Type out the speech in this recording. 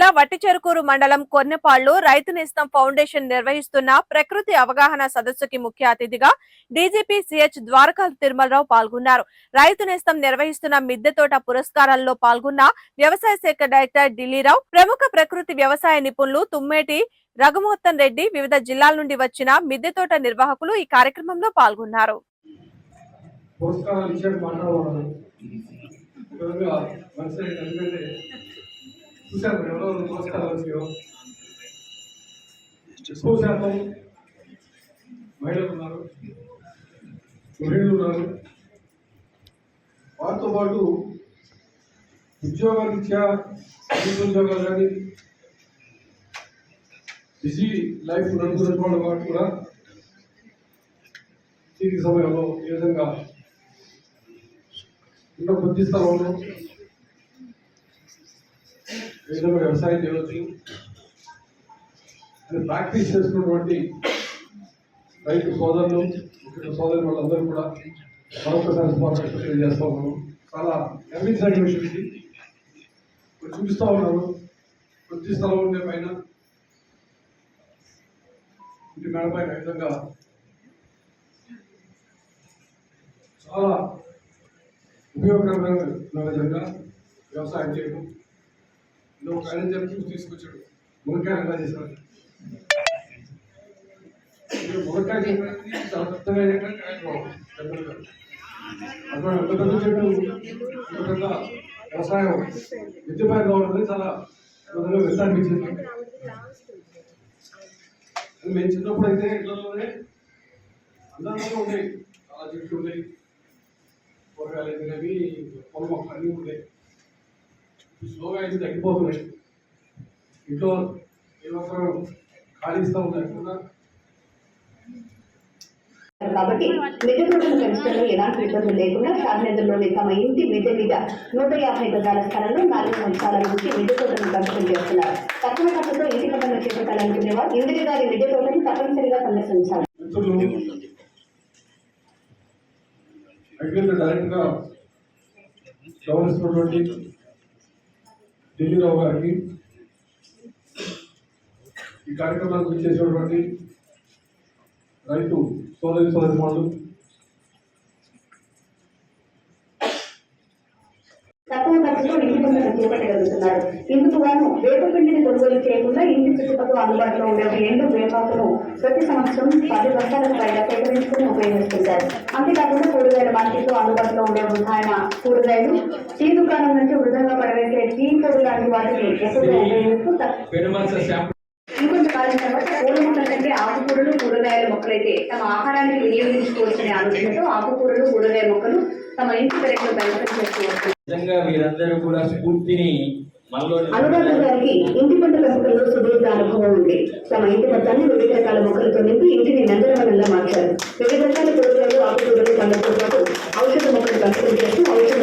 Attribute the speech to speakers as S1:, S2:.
S1: జిల్లా వట్టిచెరుకూరు మండలం కొన్నెపాళ్లు రైతు నేస్తం ఫౌండేషన్ నిర్వహిస్తున్న ప్రకృతి అవగాహన సదస్సుకి ముఖ్య అతిథిగా డీజీపీ సిహెచ్ ద్వారకా తిరుమలరావు పాల్గొన్నారు. రైతు నేస్తం నిర్వహిస్తున్న మిద్దె తోట పురస్కారాల్లో పాల్గొన్న వ్యవసాయ శాఖ డైరెక్టర్ ఢిల్లీరావు, ప్రముఖ ప్రకృతి వ్యవసాయ నిపుణులు తుమ్మేటి రఘుమోహన్ రెడ్డి, వివిధ జిల్లాల నుండి వచ్చిన మిద్దె తోట నిర్వాహకులు ఈ కార్యక్రమంలో పాల్గొన్నారు.
S2: వారితో పాటు ఉద్యోగరీత్యా ఉద్యోగాలు కానీ బిజీ లైఫ్ నడుపుతున్న వాటి కూడా తీరిక సమయంలో ఏ విధంగా ఉన్న కొద్ది స్థలంలో ఏ విధంగా వ్యవసాయం చేయవచ్చు అని ప్రాక్టీస్ చేస్తున్నటువంటి రైతు సోదరులు సోదరు వాళ్ళందరూ కూడా మరొకసారి శుభాకాంక్షలు తెలియజేస్తా ఉన్నాను. చాలా గర్వించిన విషయం ఇది. చూపిస్తూ ఉన్నాను కొద్ది స్థలం ఉండే పైన ఇంటి మేడ పైన విధంగా చాలా ఉపయోగకరమైన విధంగా వ్యవసాయం చేయడం. ఇందులో ఒక ఆయన చూసి తీసుకొచ్చాడు, మునక్కాయలు ఎలా చేశారు. మునక్కాయ చాలా పెద్దగా అటువంటి పెద్ద చెట్టు పెద్ద వ్యవసాయం విద్యపరంగా ఉంటుంది. చాలా పెద్దగా విస్తారించింది. మేము చిన్నప్పుడు అయితే ఇళ్లలోనే అందరిలో ఉండేవి, చాలా చెట్లు ఉండేవి, కూరగాయలు అయితేనేవి, పొల మొక్కలు అన్నీ ఉండేవి. స్లోగా అయితే తగ్గిపోతున్నాయి. ఇంట్లో ఏ ఒక్కరు ఖాళీ ఇస్తూ ఉన్నాయి.
S3: కాబట్టి మిద్దె తోటను పెంచడంలో ఎలాంటి ఇబ్బందులు లేకుండా షాద్నగర్లోని తమ ఇంటి మిద్దె మీద 150 గజాల స్థలంలో 4 సంవత్సరాల నుంచి మిద్దె తోటను పెంచడం చేస్తున్నారు. తక్కువ ఖర్చుతో ఇంటి పనులు చేపట్టాలనుకునేవారు ఇందిరి గారి మిద్దె తోటను తప్పనిసరిగా సందర్శించాలి.
S2: డైరెక్ట్గా గమనిస్తున్నటువంటి ఢిల్లీరావు గారికి, ఈ కార్యక్రమానికి చేసేటువంటి రైతు సోదరిమణులు,
S3: తక్కువ ఖర్చుతో ఇంటి పనులను చేపట్టగలుగుతున్నారు. ఇందుకు గాను వేపపిండిని కొనుగోలు చేయకుండా ఇంటి చుట్టుపక్కల అందుబాటులో ఉండే ఎండు వేపాకును ప్రతి సంవత్సరం 10 బస్తాలకు పైగా సేకరించుకుని ఉపయోగిస్తుంటారు. అంతేకాకుండా కూరగాయల మార్కెట్లో అందుబాటులో ఉండే వృధాయన కూరగాయలు, టీ దుకాణం నుంచి వృధంగా పడవేసే టీ పొడి లాంటి వాటిని ఎక్కువగా ఉపయోగిస్తూ ఇంకొంత కాలం తర్వాత పూల మొక్కల కంటే ఆకుకూరలు, కూరగాయల మొక్కలైతే తమ ఆహారానికి వినియోగించుకోవచ్చనే ఆలోచనతో ఆకుకూరలు, కూరగాయ మొక్కలు తమ ఇంటి పెరట్లో పెంచడం చేస్తూ అనురాధ గారికి ఇంటి పంట పెంపకంలో సుదీర్ఘ అనుభవం ఉంది. తమ ఇంటి మొత్తాన్ని వివిధ రకాల మొక్కలతో నింపి ఇంటిని నందనవనంగా మార్చారు. వివిధ రకాల కూరగాయలు, ఆకుకూరలు, పండ్లతో పాటు ఔషధ మొక్కలు పెంపకం చేస్తూ ఔషధ